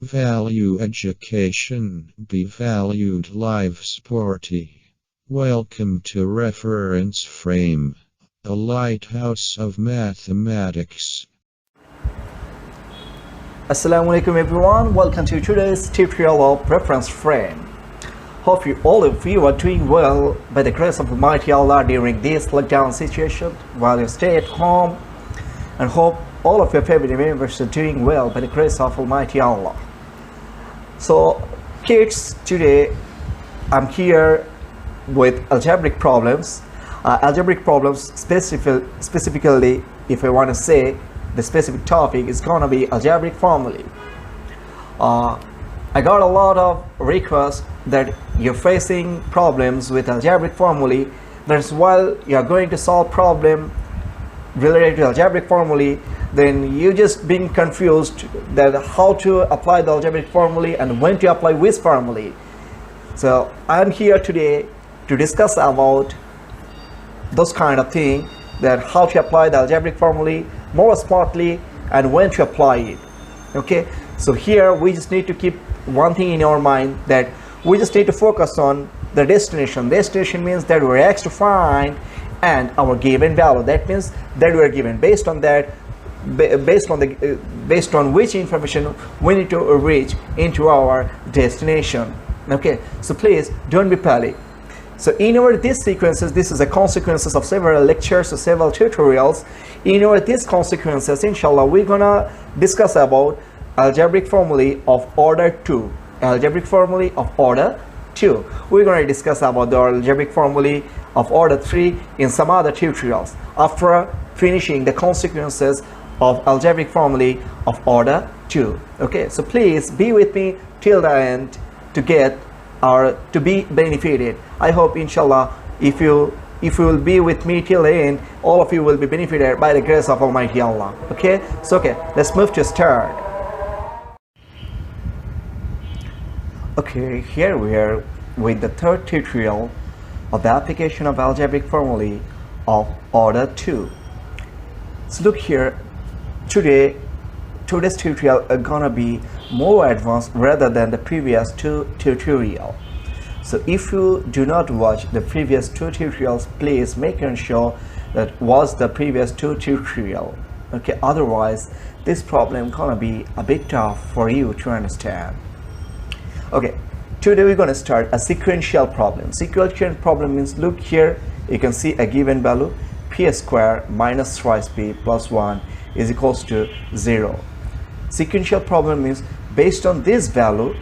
Value education, be valued live sporty. Welcome to Reference Frame, a lighthouse of mathematics. Assalamu alaikum everyone, welcome to today's tutorial of reference frame. Hope all of you are doing well by the grace of Almighty Allah during this lockdown situation while you stay at home, and hope all of your family members are doing well by the grace of Almighty Allah. So kids, today I'm here with algebraic problems. Specifically, if I want to say, the specific topic is gonna be algebraic formulae. I got a lot of requests that you're facing problems with algebraic formulae. That's while you're going to solve problem related to algebraic formulae, then you just being confused that how to apply the algebraic formulae and when to apply which formulae. So I'm here today to discuss about those kind of thing, that how to apply the algebraic formulae more smartly and when to apply it. Okay, so here we just need to keep one thing in our mind, that we just need to focus on the destination. Destination means that we're asked to find and our given value. That means that we are given, based on that, based on which information we need to reach into our destination. Okay, so please don't be panic. So in our these sequences, this is a consequences of several lectures or several tutorials. In our these consequences, inshallah, we're gonna discuss about algebraic formulae of order 2. Algebraic formulae of order 2. We're gonna discuss about the algebraic formulae of order 3 in some other tutorials after finishing the consequences of algebraic formulae of order 2. Okay, so please be with me till the end to get or to be benefited. I hope, inshallah, if you will be with me till the end, all of you will be benefited by the grace of Almighty Allah. Okay, so okay, let's move to start. Okay, here we are with the third tutorial of the application of algebraic formulae of order 2. So look here, today's tutorial are gonna be more advanced rather than the previous two tutorials. So if you do not watch the previous two tutorials, please make sure that watch the previous two tutorials. Okay, otherwise this problem gonna be a bit tough for you to understand. Okay, today we're gonna start a sequential problem. Sequential problem means, look here, you can see a given value p square minus thrice p plus 1 is equals to 0. Sequential problem means, based on this value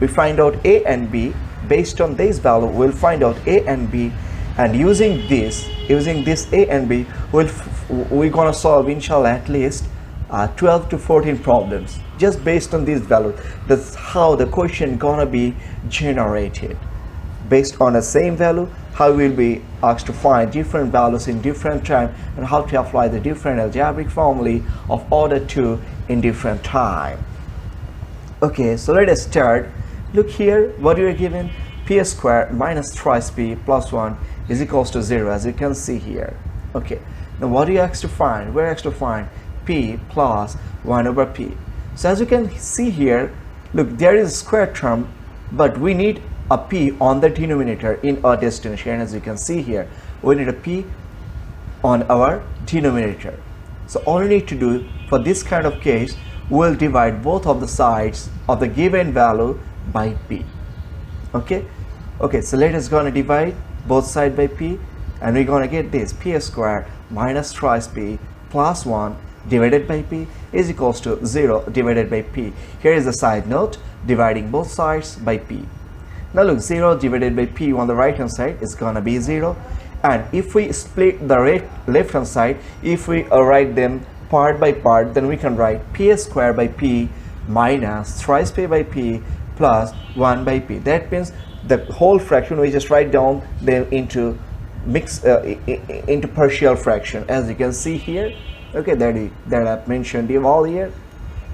we find out a and b. Based on this value we'll find out a and b, and using this a and b we're gonna solve, inshallah, at least 12 to 14 problems just based on this value. That's how the question gonna be generated. Based on the same value, how we'll be asked to find different values in different time and how to apply the different algebraic formulae of order 2 in different time. Okay, so let us start. Look here, what you are given, p square minus thrice p plus 1 is equals to 0, as you can see here. Okay, now what are you asked to find? We're asked to find p plus 1 over p. So as you can see here, look, there is a square term, but we need a p on the denominator in our destination. As you can see here, we need a p on our denominator. So all we need to do for this kind of case, we'll divide both of the sides of the given value by p. Okay, so let us gonna divide both sides by p, and we're gonna get this p square minus thrice p plus 1 divided by p is equals to 0 divided by p. Here is the side note, dividing both sides by p. Now look, 0 divided by p on the right hand side is gonna be 0, and if we split the left hand side, if we write them part by part, then we can write p square by p minus thrice p by p plus 1 by p. That means the whole fraction we just write down them into into partial fraction, as you can see here. Okay, that I've mentioned all here.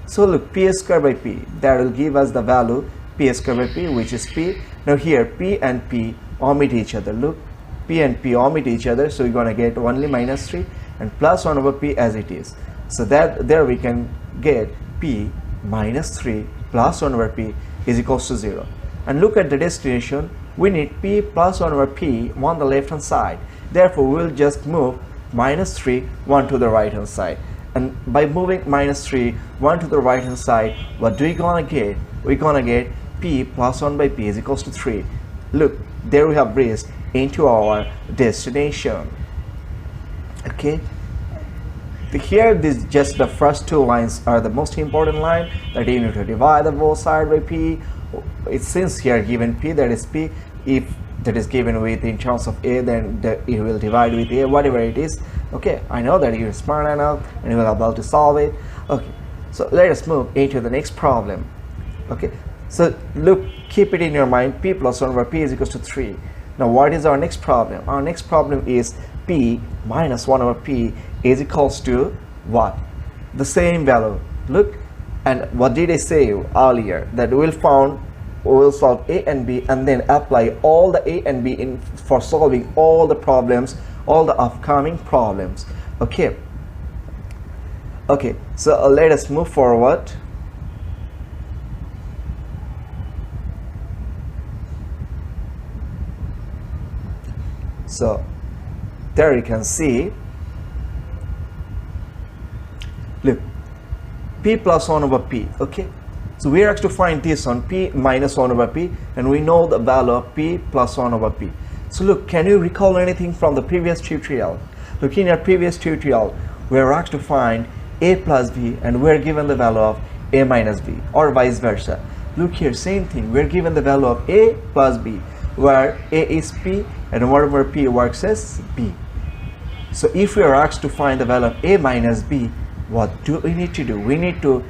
So look, p square by p, that will give us the value p square by p, which is p. Now here p and p omit each other. Look, p and p omit each other, so we're gonna get only -3 and plus 1 over p as it is. So that there we can get p minus 3 plus 1 over p is equals to 0. And look at the destination, we need p plus 1 over p on the left hand side. Therefore, we will just move minus 3 1 to the right hand side. And by moving minus 3 1 to the right hand side, what do we gonna get? We're gonna get p plus 1 by p is equals to 3. Look, there we have reached into our destination. Okay, here this just the first two lines are the most important line, that you need to divide the both side by p. It's since here given p, that is p, if that is given with in terms of a, then it will divide with a, whatever it is. Okay, I know that you're smart enough and you will be able to solve it. Okay, so let us move into the next problem. Okay, so look, keep it in your mind, p plus 1 over p is equals to 3. Now what is our next problem? Our next problem is p minus 1 over p is equals to what? The same value. Look, and what did I say earlier? That we will solve a and b and then apply all the a and b in for solving all the problems, all the upcoming problems. Okay, so let us move forward. So there you can see, look, p plus 1 over p. Okay, so we are asked to find this on p minus 1 over p, and we know the value of p plus 1 over p. So look, can you recall anything from the previous tutorial? Look, in our previous tutorial we are asked to find a plus b and we are given the value of a minus b, or vice versa. Look here, same thing, we are given the value of a plus b, where a is p and whatever p works as b. So if we are asked to find the value of a minus b, what do we need to do? We need to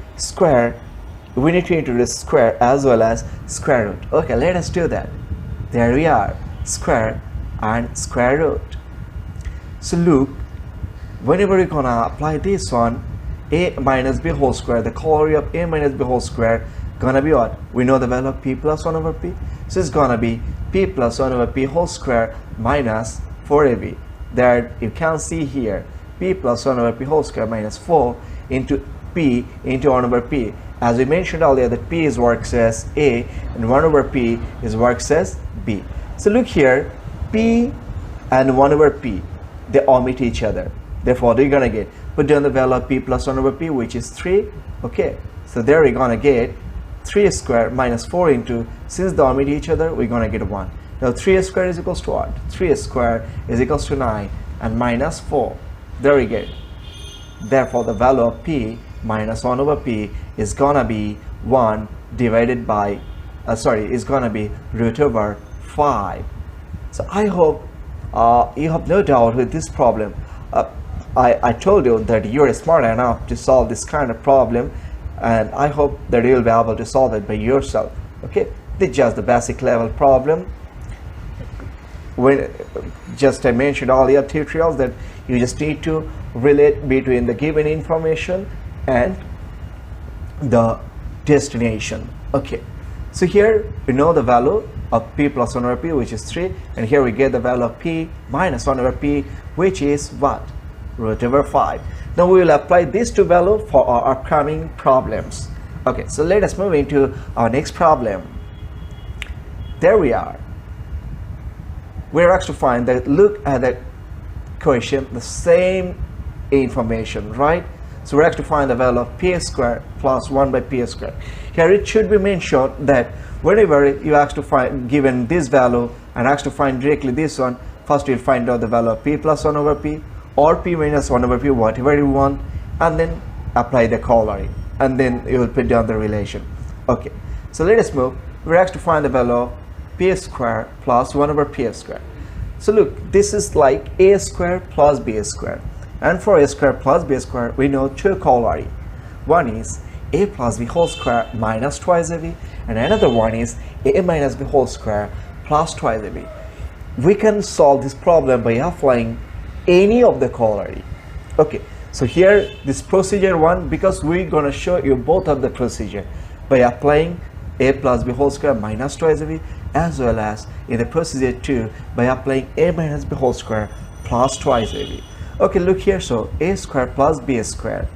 introduce square as well as square root. Okay, let us do that. There we are, square and square root. So look, whenever we're gonna apply this one, a minus b whole square, the corollary of a minus b whole square gonna be what? We know the value of p plus 1 over p, so it's gonna be p plus 1 over p whole square minus 4ab. That you can see here, p plus 1 over p whole square minus 4 into p into 1 over p. As we mentioned earlier, that p is works as a and 1 over p is works as b. So look here, p and 1 over p, they omit each other. Therefore, what are you gonna get? Put down the value of p plus 1 over p, which is 3. Okay, so there we're gonna get 3 square minus 4 into, since they omit each other, we're gonna get 1. Now 3 square is equals to what? 3 square is equals to 9 and minus 4. There we get. Therefore, the value of p minus 1 over p is gonna be 1 divided by, is gonna be root over 5. So I hope you have no doubt with this problem. I told you that you're smart enough to solve this kind of problem, and I hope that you'll be able to solve it by yourself. Okay, this is just the basic level problem. When just I mentioned earlier tutorials that you just need to relate between the given information and the destination. Okay, so here we know the value of p plus 1 over p, which is 3, and here we get the value of p minus 1 over p, which is what? Root over 5. Now we will apply these two values for our upcoming problems. Okay, so let us move into our next problem. There we are. We're asked to find that, look at the question, the same information, right? So we're asked to find the value of p square plus 1 by p square. Here it should be mentioned that whenever you ask to find, given this value and ask to find directly this one, first you'll find out the value of p plus 1 over p or p minus 1 over p, whatever you want, and then apply the corollary, and then you will put down the relation. Okay, so let us move. We're asked to find the value of p square plus 1 over p square. So look, this is like a square plus b square, and for a square plus b square we know two corollary. One is a plus b whole square minus twice ab, and another one is a minus b whole square plus twice ab. We can solve this problem by applying any of the corollary. Okay, so here this procedure 1, because we're gonna show you both of the procedure by applying a plus b whole square minus twice ab, as well as in the procedure 2 by applying a minus b whole square plus twice ab. Okay, look here, so a square plus b square.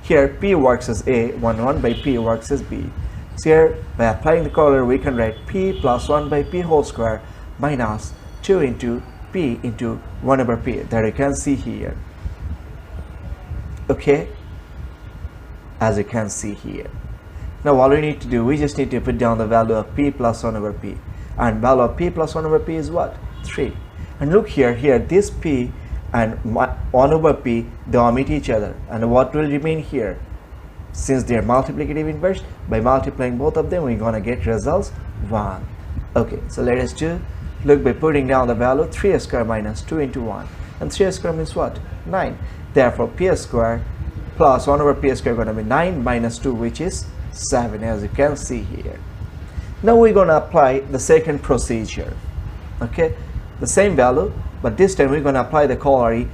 Here P works as A, 1 by P works as B. So here by applying the corollary we can write P plus 1 by P whole square minus 2 into P into 1 over P, that you can see here. Okay, as you can see here. Now all we need to do, we just need to put down the value of P plus 1 over P, and value of P plus 1 over P is what? 3. And look here, this P and 1 over P, they omit each other, and what will remain here? Since they are multiplicative inverse, by multiplying both of them we're gonna get results 1. Okay, so let us do, look, by putting down the value 3 square minus 2 into 1, and 3 square means what? 9. Therefore P square plus 1 over P square gonna be 9 minus 2, which is 7, as you can see here. Now we're gonna apply the second procedure. Okay, the same value, but this time we're gonna apply the corollary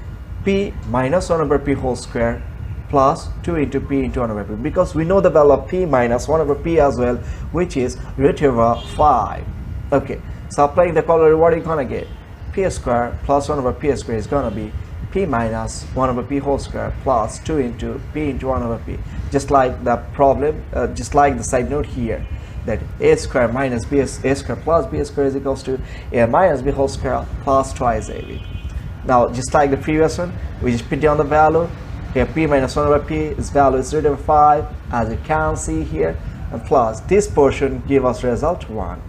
P minus 1 over P whole square plus 2 into P into 1 over P, because we know the value of P minus 1 over P as well, which is root over 5. Okay, so applying the corollary, what are you gonna get? P square plus 1 over P square is gonna be P minus 1 over P whole square plus 2 into P into 1 over P. Just like the problem, just like the side note here, that A square minus A square plus B square is equals to A minus B whole square plus twice AB. Now just like the previous one, we just put down the value. Here P minus 1 over P, its value is root over 5, as you can see here, and plus this portion give us result 1.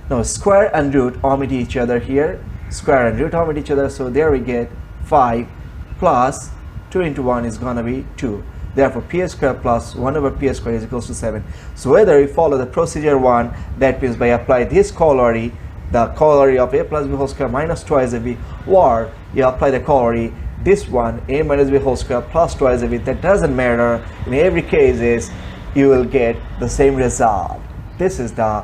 Now square and root omit each other here, square and root omit each other, so there we get 5 plus 2 into 1 is gonna be 2. Therefore P square plus 1 over P square is equals to 7. So whether you follow the procedure 1, that means by apply this corollary, the corollary of A plus B whole square minus twice AB, or you apply the corollary this one, A minus B whole square plus twice AB, that doesn't matter. In every case you will get the same result. This is the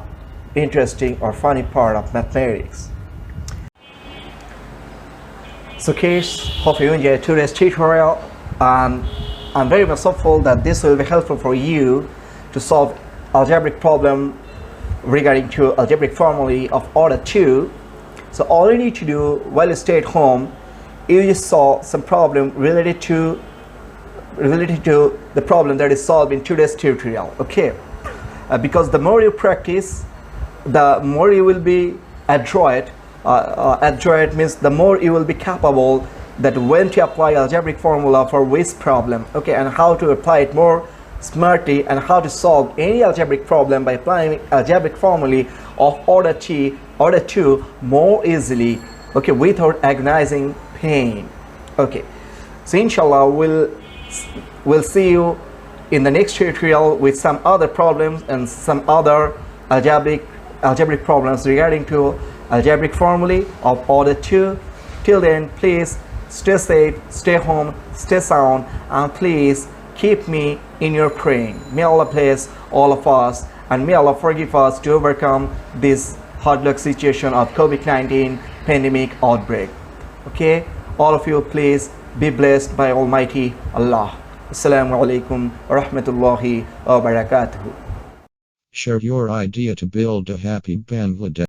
interesting or funny part of mathematics. So kids, hope you enjoyed today's tutorial, and I'm very much hopeful that this will be helpful for you to solve algebraic problem regarding to algebraic formulae of order 2. So all you need to do while you stay at home, you just solve some problem related to the problem that is solved in today's tutorial. Okay, because the more you practice, the more you will be adroit. Adroit means the more you will be capable that when to apply algebraic formula for which problem. Okay, and how to apply it more smartly, and how to solve any algebraic problem by applying algebraic formulae of order 2 more easily. Okay, without agonizing pain. Okay, so inshallah we'll see you in the next tutorial with some other problems and some other algebraic problems regarding to algebraic formulae of order 2. Till then, please stay safe, stay home, stay sound, and please keep me in your praying. May Allah bless all of us, and may Allah forgive us to overcome this hard luck situation of COVID-19 pandemic outbreak. Okay, all of you, please be blessed by Almighty Allah. Assalamu alaikum wa rahmatullahi wa barakatuh. Share your idea to build a happy Bangladesh.